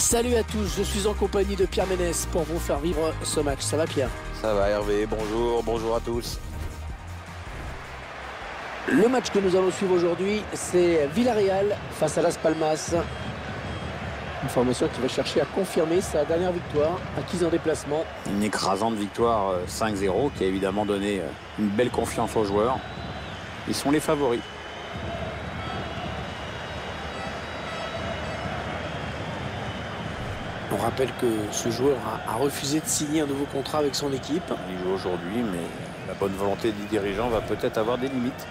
Salut à tous, je suis en compagnie de Pierre Ménès pour vous faire vivre ce match. Ça va Pierre? Ça va Hervé, bonjour à tous. Le match que nous allons suivre aujourd'hui, c'est Villarreal face à Las Palmas. Une formation qui va chercher à confirmer sa dernière victoire acquise en déplacement. Une écrasante victoire 5-0 qui a évidemment donné une belle confiance aux joueurs. Ils sont les favoris. On rappelle que ce joueur a refusé de signer un nouveau contrat avec son équipe. Il joue aujourd'hui, mais la bonne volonté du dirigeant va peut-être avoir des limites.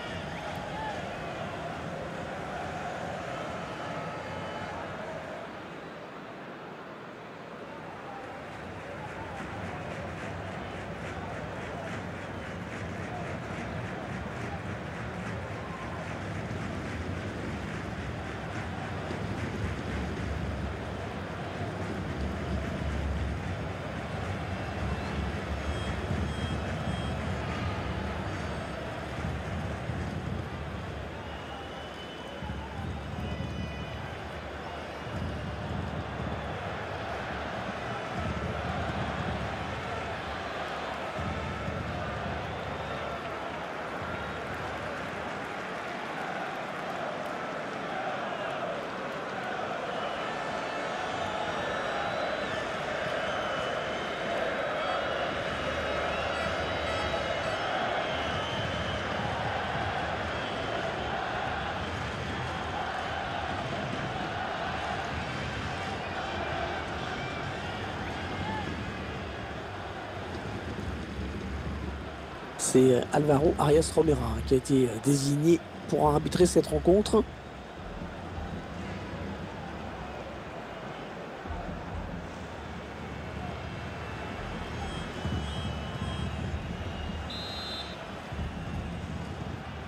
C'est Alvaro Arias Romera qui a été désigné pour arbitrer cette rencontre.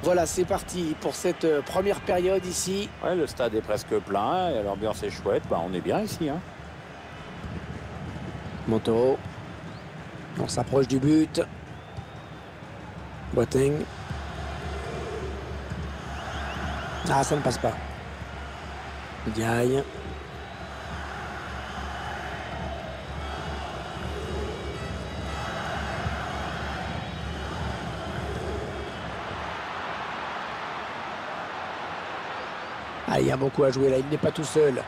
Voilà, c'est parti pour cette première période ici. Ouais, le stade est presque plein et l'ambiance est chouette. On est bien ici. Montoro. On s'approche du but. Boateng. Ah, ça ne passe pas. Diaye. Ah, il y a beaucoup à jouer là, il n'est pas tout seul.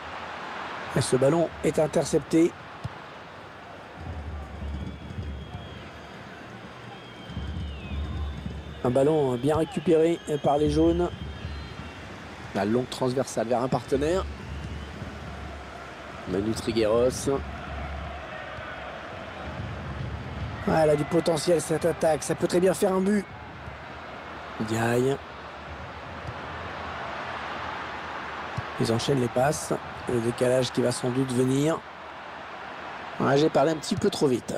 Et ce ballon est intercepté. Un ballon bien récupéré par les jaunes. La longue transversale vers un partenaire. Manu Trigueros. Ah, elle a du potentiel cette attaque. Ça peut très bien faire un but. Diaye. Ils enchaînent les passes. Le décalage qui va sans doute venir. Ah, j'ai parlé un petit peu trop vite.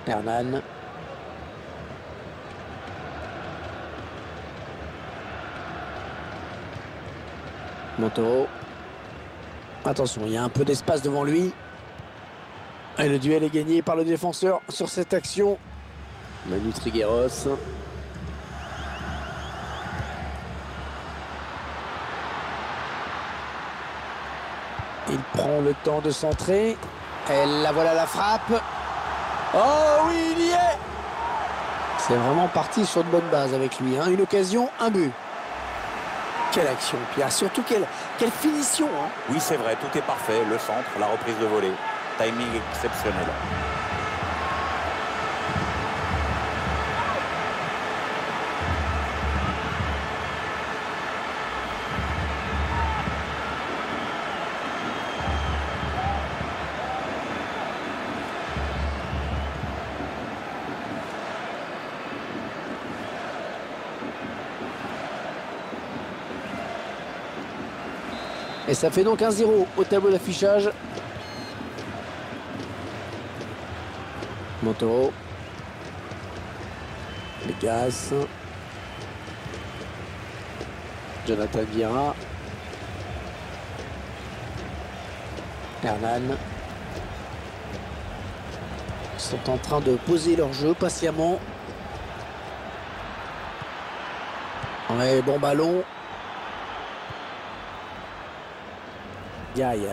Hernan. Montoro. Attention, il y a un peu d'espace devant lui. Et le duel est gagné par le défenseur sur cette action. Manu Trigueros. Il prend le temps de centrer. Et là voilà la frappe. Oh oui, il y est. C'est vraiment parti sur de bonnes bases avec lui. Une occasion, un but. Quelle action, Pierre. Surtout quelle finition. Oui, c'est vrai, tout est parfait. Le centre, la reprise de volée. Timing exceptionnel. Et ça fait donc 1-0 au tableau d'affichage. Montoro. Vegas. Jonathan Vieira. Hernan. Ils sont en train de poser leur jeu patiemment. Ouais, bon ballon. Diaye.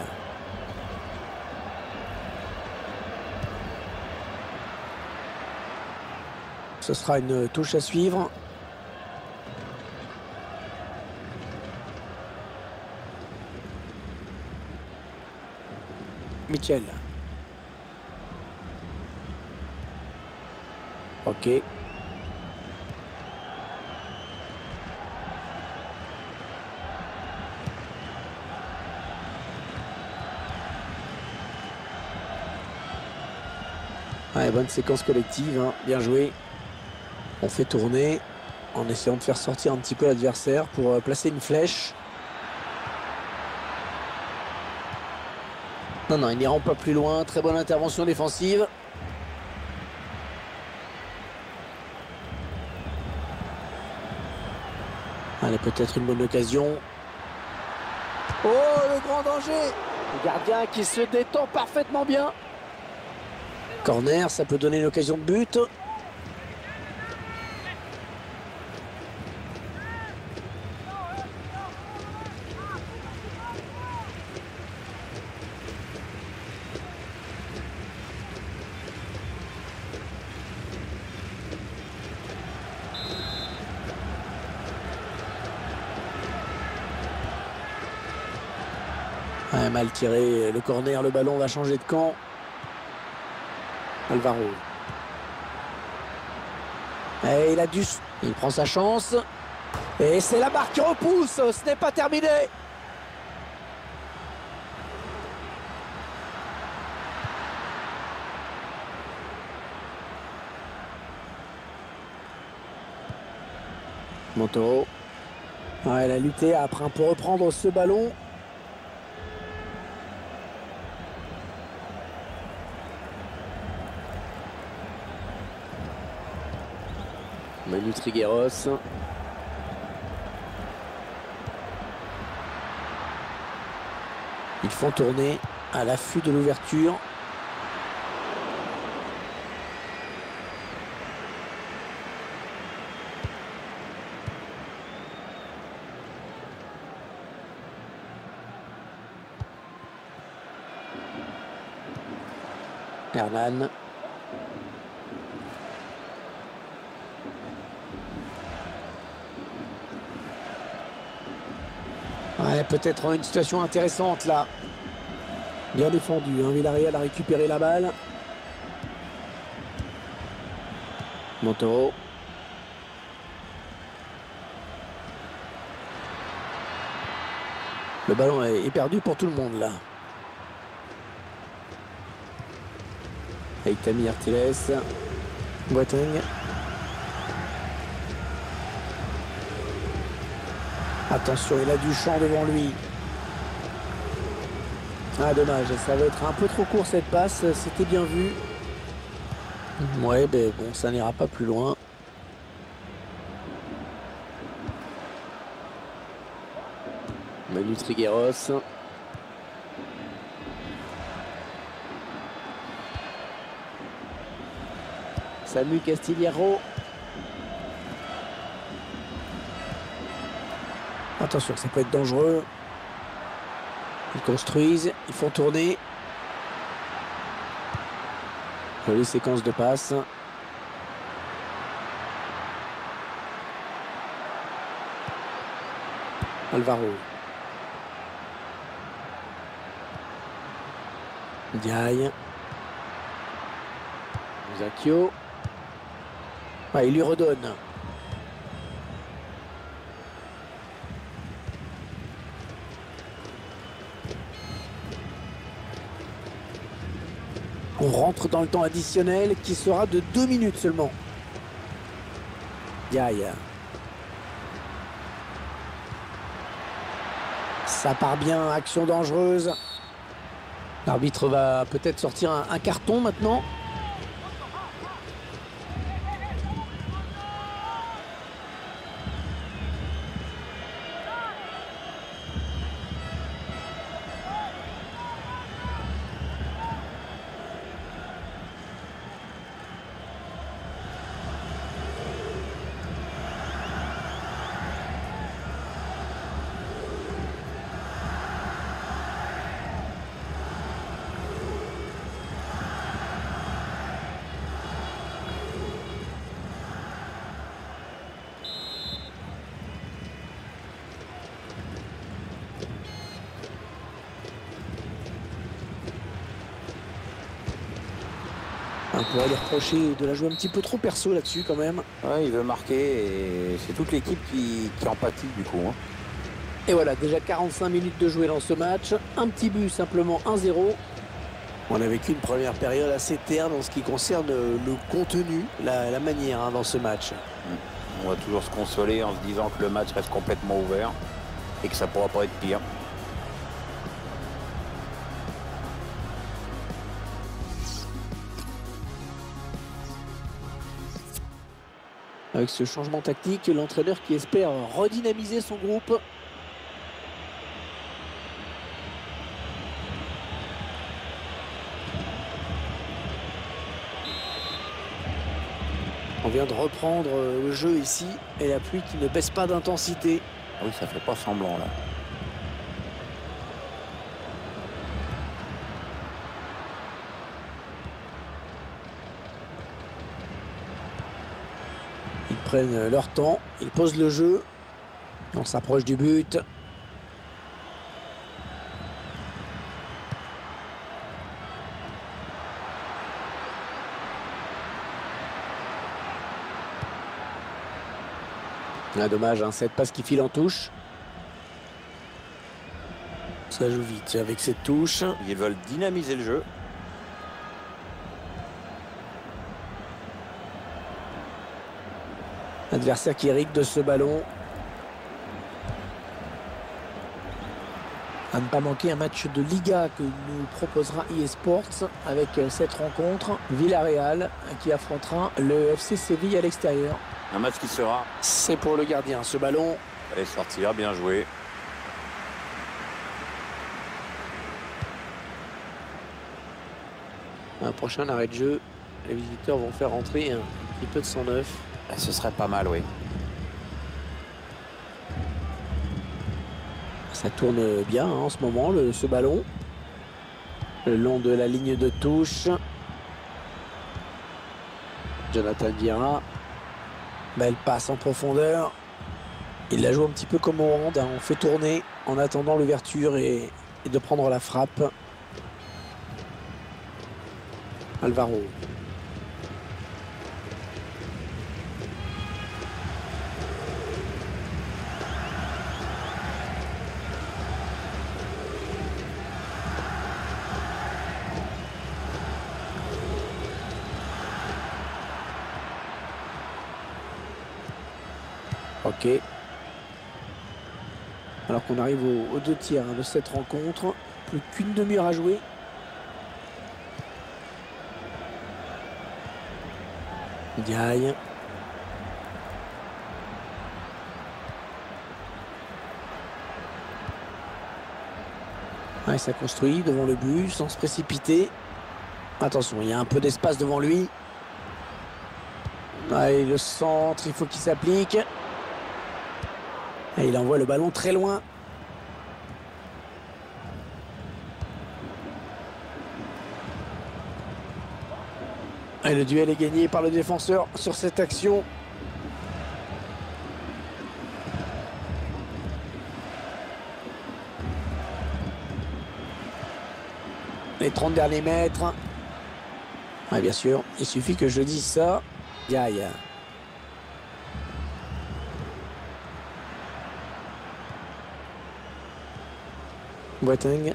Ce sera une touche à suivre. Mitchell. Ok. Ouais, bonne séquence collective, hein. Bien joué. On fait tourner en essayant de faire sortir un petit peu l'adversaire pour placer une flèche. Non, non, il n'ira pas plus loin. Très bonne intervention défensive. Allez, peut-être une bonne occasion. Oh, le grand danger! Le gardien qui se détend parfaitement bien. Corner, ça peut donner une occasion de but. Ouais, mal tiré, le corner, le ballon va changer de camp. Alvaro. Et il prend sa chance. Et c'est la barre qui repousse, ce n'est pas terminé. Montoro. Ouais, elle a lutté après un peu reprendre ce ballon. Manu Trigueros. Ils font tourner à l'affût de l'ouverture. Hernan. Ouais, peut-être une situation intéressante là. Bien défendu, hein. Villarreal a récupéré la balle. Montoro. Le ballon est perdu pour tout le monde là. Avec Tami Artiles. Boateng. Attention, il a du champ devant lui. Ah, dommage, ça va être un peu trop court cette passe, c'était bien vu. Ouais, ben bon, ça n'ira pas plus loin. Manu Trigueros. Samu Castillero. Attention, ça peut être dangereux. Ils construisent, ils font tourner. Jolie séquence de passes. Alvaro. Diaye. Zacchio. Ah, il lui redonne. On rentre dans le temps additionnel qui sera de 2 minutes seulement. Diaye. Ça part bien, action dangereuse. L'arbitre va peut-être sortir un carton maintenant. pourrait lui reprocher de la jouer un petit peu trop perso là-dessus quand même. Ouais, il veut marquer et c'est toute l'équipe qui en pâtit du coup. Hein. Et voilà, déjà 45 minutes de jouer dans ce match. Un petit but, simplement 1-0. On a vécu une première période assez terne en ce qui concerne le contenu, la manière dans ce match. On va toujours se consoler en se disant que le match reste complètement ouvert et que ça pourra pas être pire. Avec ce changement tactique, l'entraîneur qui espère redynamiser son groupe. On vient de reprendre le jeu ici et la pluie qui ne baisse pas d'intensité. Ah oui, ça fait pas semblant là. Ils prennent leur temps, ils posent le jeu. On s'approche du but. Ah, dommage, hein, cette passe qui file en touche. Ça joue vite avec cette touche. Ils veulent dynamiser le jeu. Adversaire qui hérite de ce ballon. À ne pas manquer un match de Liga que nous proposera eSports avec cette rencontre. Villarreal qui affrontera le FC Séville à l'extérieur. Un match qui sera. C'est pour le gardien, ce ballon. Allez sortir, bien joué. Un prochain arrêt de jeu. Les visiteurs vont faire rentrer un petit peu de sang neuf. Ce serait pas mal, oui. Ça tourne bien hein, en ce moment, ce ballon. Le long de la ligne de touche. Jonathan Vieira. Belle passe en profondeur. Il la joue un petit peu comme au hand. Hein. On fait tourner en attendant l'ouverture et de prendre la frappe. Alvaro. Ok. Alors qu'on arrive aux 2 tiers hein, de cette rencontre. Plus qu'une demi-heure à jouer. Diaye. Ouais, ça construit devant le but sans se précipiter. Attention, il y a un peu d'espace devant lui. Allez, le centre, il faut qu'il s'applique. Et il envoie le ballon très loin. Et le duel est gagné par le défenseur sur cette action. Les 30 derniers mètres. Ouais, bien sûr, il suffit que je dise ça. Aïe. Boateng.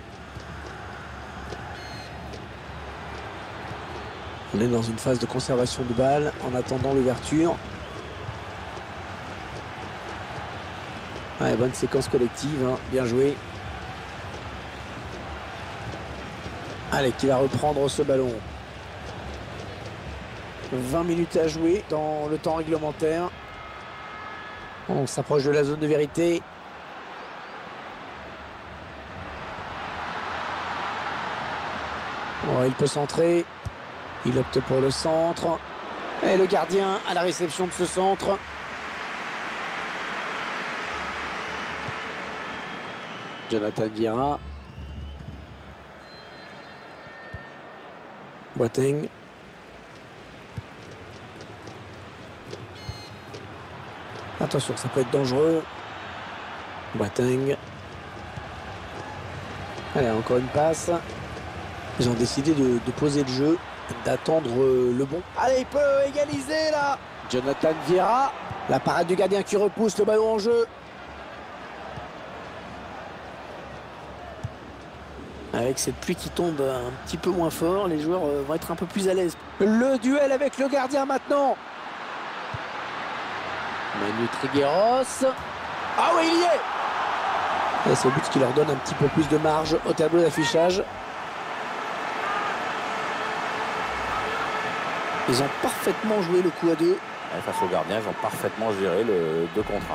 On est dans une phase de conservation de balle en attendant l'ouverture. Ouais, bonne séquence collective, hein. Bien joué. Allez, qui va reprendre ce ballon. 20 minutes à jouer dans le temps réglementaire. On s'approche de la zone de vérité. Oh, il peut centrer. Il opte pour le centre. Et le gardien à la réception de ce centre. Jonathan Vieira. Boateng. Attention, ça peut être dangereux. Boateng. Allez, encore une passe. Ils ont décidé de poser le jeu. d'attendre le bon. Allez, il peut égaliser là. Jonathan Vieira. La parade du gardien qui repousse le ballon en jeu. Avec cette pluie qui tombe un petit peu moins fort, les joueurs vont être un peu plus à l'aise. Le duel avec le gardien maintenant. Manu Trigueros. Ah oui, il y est. Et c'est le but qui leur donne un petit peu plus de marge au tableau d'affichage. Ils ont parfaitement joué le coup à deux. Et face au gardien, ils ont parfaitement géré le 2 contre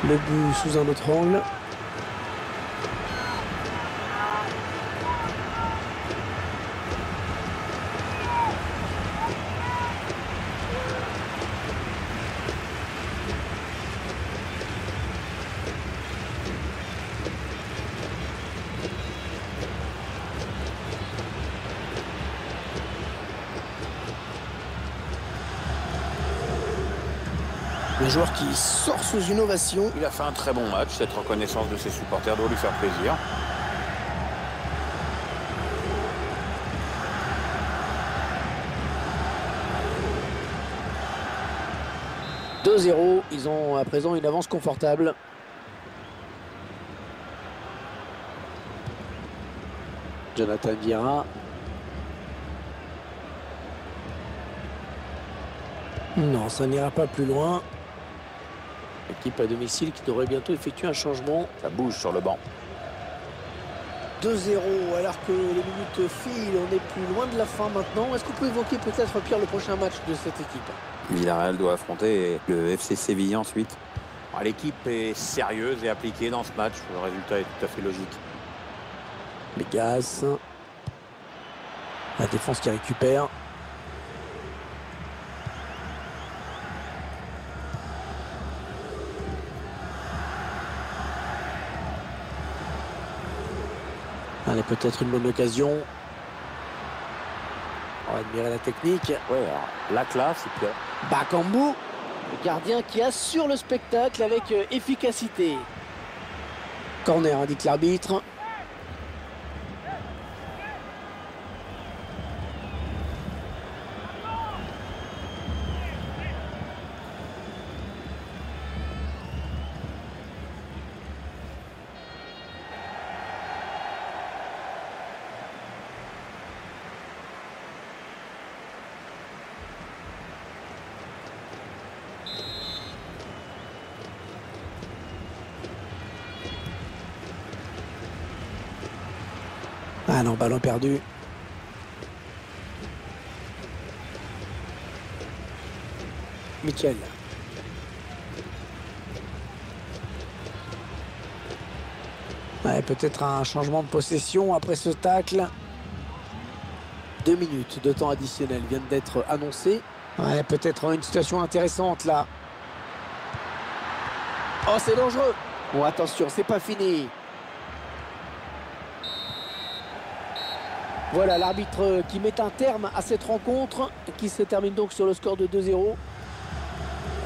1. Le but sous un autre angle. Un joueur qui sort sous une ovation. Il a fait un très bon match. Cette reconnaissance de ses supporters doit lui faire plaisir. « 2-0, ils ont à présent une avance confortable. Jonathan Vieira. Non, ça n'ira pas plus loin. Équipe à domicile qui devrait bientôt effectuer un changement. Ça bouge sur le banc. 2-0 alors que les minutes filent, on est plus loin de la fin maintenant. Est-ce qu'on peut évoquer peut-être, Pierre, le prochain match de cette équipe? Villarreal doit affronter le FC Séville ensuite. L'équipe est sérieuse et appliquée dans ce match. Le résultat est tout à fait logique. Les gaz. La défense qui récupère. Allez, peut-être une bonne occasion. On va admirer la technique. Ouais, alors, la classe et puis Bakambu, le gardien qui assure le spectacle avec efficacité. Corner, indique l'arbitre. Ah non, ballon perdu. Michel. Ouais, peut-être un changement de possession après ce tacle. 2 minutes de temps additionnel viennent d'être annoncées. Ouais, peut-être une situation intéressante là. Oh, c'est dangereux. Bon, attention, c'est pas fini. Voilà l'arbitre qui met un terme à cette rencontre qui se termine donc sur le score de 2-0.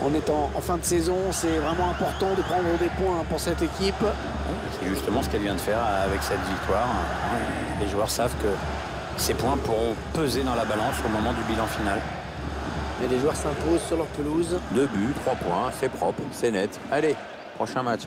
En étant en fin de saison, c'est vraiment important de prendre des points pour cette équipe. c'est justement ce qu'elle vient de faire avec cette victoire. Les joueurs savent que ces points pourront peser dans la balance au moment du bilan final. Et les joueurs s'imposent sur leur pelouse. 2 buts, 3 points, c'est propre, c'est net. Allez, prochain match.